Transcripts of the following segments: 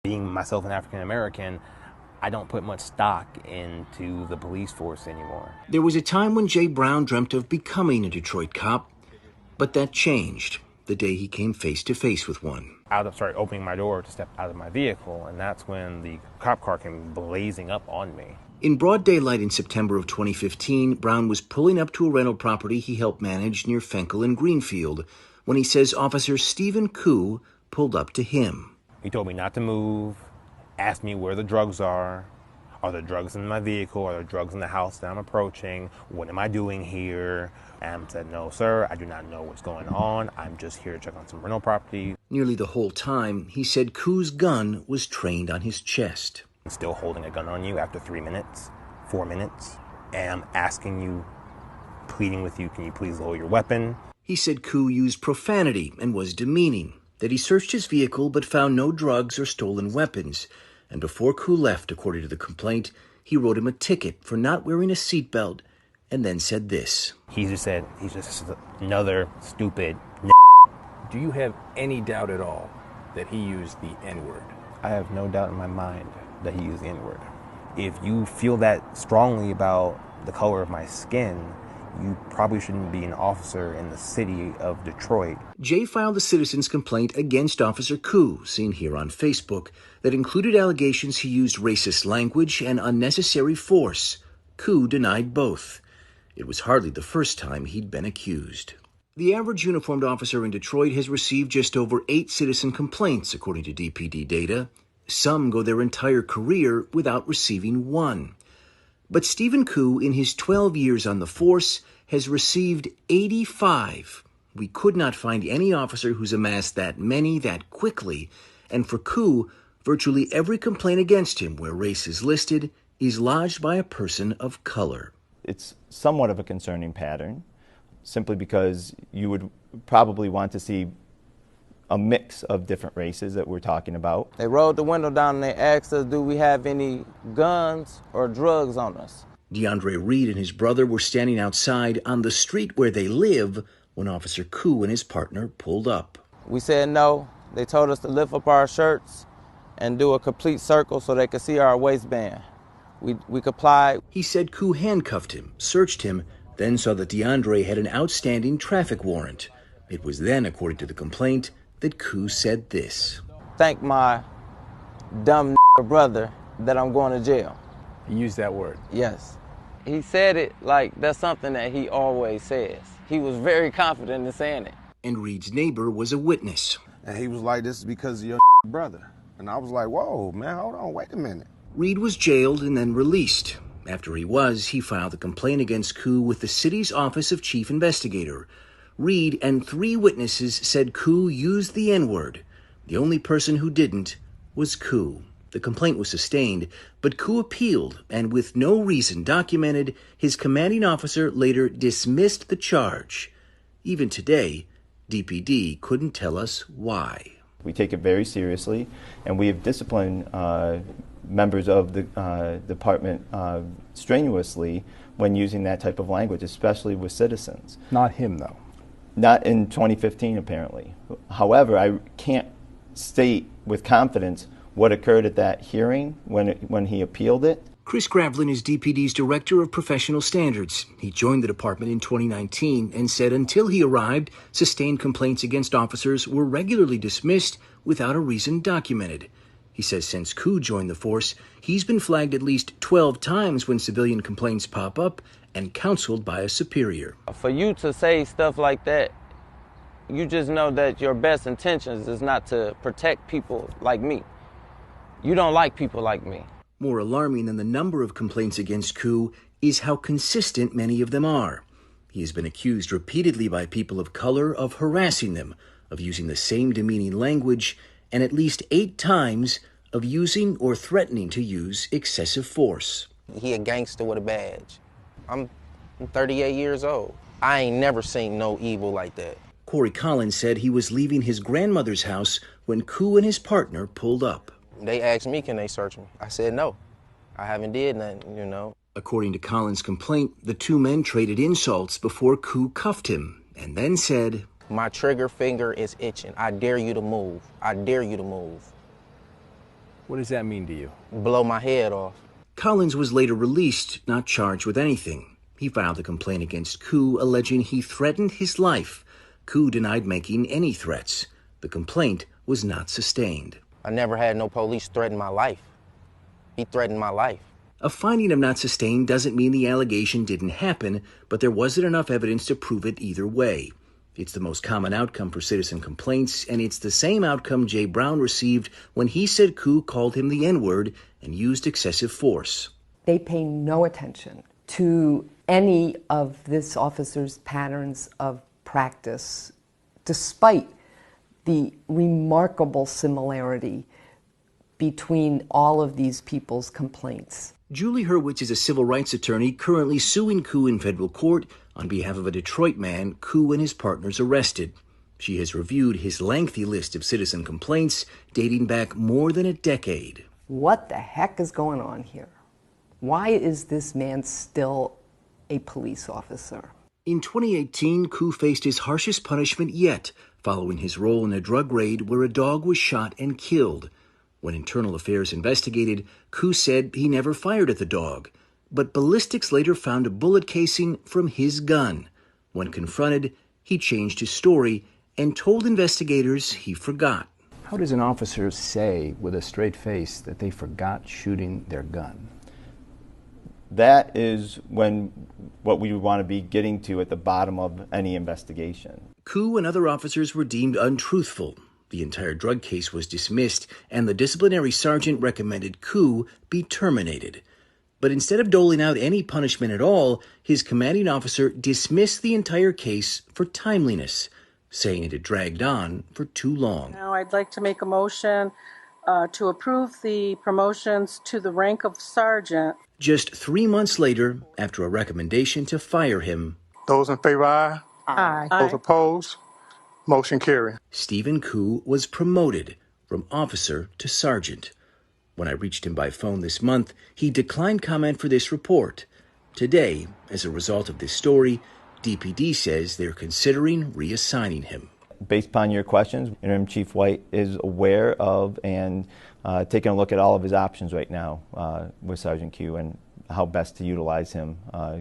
Being myself an African American, I don't put much stock into the police force anymore. There was a time when Jay Brown dreamt of becoming a Detroit cop, but that changed the day he came face to face with one. I started opening my door to step out of my vehicle, and that's when the cop car came blazing up on me. In broad daylight in September of 2015, Brown was pulling up to a rental property he helped manage near Fenkel and Greenfield when he says Officer Stephen Koo pulled up to him. He told me not to move, asked me where the drugs are. Are there drugs in my vehicle? Are there drugs in the house that I'm approaching? What am I doing here? And I said, no, sir, I do not know what's going on. I'm just here to check on some rental property. Nearly the whole time, he said Koo's gun was trained on his chest. I'm still holding a gun on you after 3 minutes, 4 minutes, and I'm asking you, pleading with you, can you please lower your weapon? He said Koo used profanity and was demeaning, that he searched his vehicle but found no drugs or stolen weapons. And before Koo left, according to the complaint, he wrote him a ticket for not wearing a seatbelt and then said this. He just said, he's just another stupid Do you have any doubt at all that he used the N-word? I have no doubt in my mind that he used the N-word. If you feel that strongly about the color of my skin, you probably shouldn't be an officer in the city of Detroit. Jay filed a citizen's complaint against Officer Koo, seen here on Facebook, that included allegations he used racist language and unnecessary force. Koo denied both. It was hardly the first time he'd been accused. The average uniformed officer in Detroit has received just over 8 citizen complaints, according to DPD data. Some go their entire career without receiving one. But Stephen Koo, in his 12 years on the force, has received 85. We could not find any officer who's amassed that many that quickly. And for Koo, virtually every complaint against him where race is listed is lodged by a person of color. It's somewhat of a concerning pattern, simply because you would probably want to see a mix of different races that we're talking about. They rolled the window down and they asked us, do we have any guns or drugs on us? DeAndre Reed and his brother were standing outside on the street where they live when Officer Koo and his partner pulled up. We said no. They told us to lift up our shirts and do a complete circle so they could see our waistband. We complied. He said Koo handcuffed him, searched him, then saw that DeAndre had an outstanding traffic warrant. It was then, according to the complaint, that Koo said this. Thank my dumb brother that I'm going to jail. He used that word? Yes. He said it like that's something that he always says. He was very confident in saying it. And Reed's neighbor was a witness. And he was like, this is because of your brother. And I was like, whoa, man, hold on, wait a minute. Reed was jailed and then released. After he filed a complaint against Koo with the city's Office of Chief Investigator. Reed and 3 witnesses said Koo used the N-word. The only person who didn't was Koo. The complaint was sustained, but Koo appealed, and with no reason documented, his commanding officer later dismissed the charge. Even today, DPD couldn't tell us why. We take it very seriously, and we have disciplined members of the department strenuously when using that type of language, especially with citizens. Not him, though. Not in 2015, apparently. However, I can't state with confidence what occurred at that hearing when he appealed it. Chris Gravlin is DPD's Director of Professional Standards. He joined the department in 2019 and said until he arrived, sustained complaints against officers were regularly dismissed without a reason documented. He says since Koo joined the force, he's been flagged at least 12 times when civilian complaints pop up and counseled by a superior. For you to say stuff like that, you just know that your best intentions is not to protect people like me. You don't like people like me. More alarming than the number of complaints against Koo is how consistent many of them are. He has been accused repeatedly by people of color of harassing them, of using the same demeaning language, and at least 8 times of using or threatening to use excessive force. He a gangster with a badge. I'm 38 years old. I ain't never seen no evil like that. Corey Collins said he was leaving his grandmother's house when Koo and his partner pulled up. They asked me, can they search me? I said no. I haven't did nothing, you know. According to Collins' complaint, the 2 men traded insults before Koo cuffed him and then said, my trigger finger is itching. I dare you to move. I dare you to move. What does that mean to you? Blow my head off. Collins was later released, not charged with anything. He filed a complaint against Koo, alleging he threatened his life. Koo denied making any threats. The complaint was not sustained. I never had no police threaten my life. He threatened my life. A finding of not sustained doesn't mean the allegation didn't happen, but there wasn't enough evidence to prove it either way. It's the most common outcome for citizen complaints, and it's the same outcome Jay Brown received when he said Koo called him the N-word and used excessive force. They pay no attention to any of this officer's patterns of practice, despite the remarkable similarity between all of these people's complaints. Julie Hurwitz is a civil rights attorney currently suing Koo in federal court on behalf of a Detroit man Koo and his partners arrested. She has reviewed his lengthy list of citizen complaints dating back more than a decade. What the heck is going on here? Why is this man still a police officer? In 2018, Koo faced his harshest punishment yet, following his role in a drug raid where a dog was shot and killed. When Internal Affairs investigated, Koo said he never fired at the dog, but ballistics later found a bullet casing from his gun. When confronted, he changed his story and told investigators he forgot. How does an officer say with a straight face that they forgot shooting their gun? That is what we want to be getting to at the bottom of any investigation. Koo and other officers were deemed untruthful. The entire drug case was dismissed, and the disciplinary sergeant recommended Koo be terminated. But instead of doling out any punishment at all, his commanding officer dismissed the entire case for timeliness, saying it had dragged on for too long. Now I'd like to make a motion to approve the promotions to the rank of sergeant. Just 3 months later, after a recommendation to fire him, Those in favor, aye. Aye. Those opposed, motion carried. Stephen Koo was promoted from officer to sergeant. When I reached him by phone this month, he declined comment for this report. Today, as a result of this story, DPD says they're considering reassigning him. Based upon your questions, Interim Chief White is aware of and taking a look at all of his options right now with Sergeant Koo and how best to utilize him,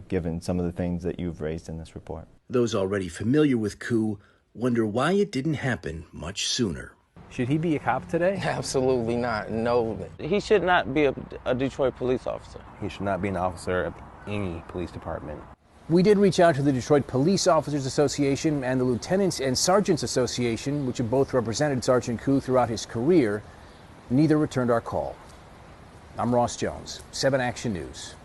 given some of the things that you've raised in this report. Those already familiar with Koo wonder why it didn't happen much sooner. Should he be a cop today? Absolutely not. No. He should not be a Detroit police officer. He should not be an officer of any police department. We did reach out to the Detroit Police Officers Association and the Lieutenants and Sergeants Association, which have both represented Sergeant Koo throughout his career. Neither returned our call. I'm Ross Jones, 7 Action News.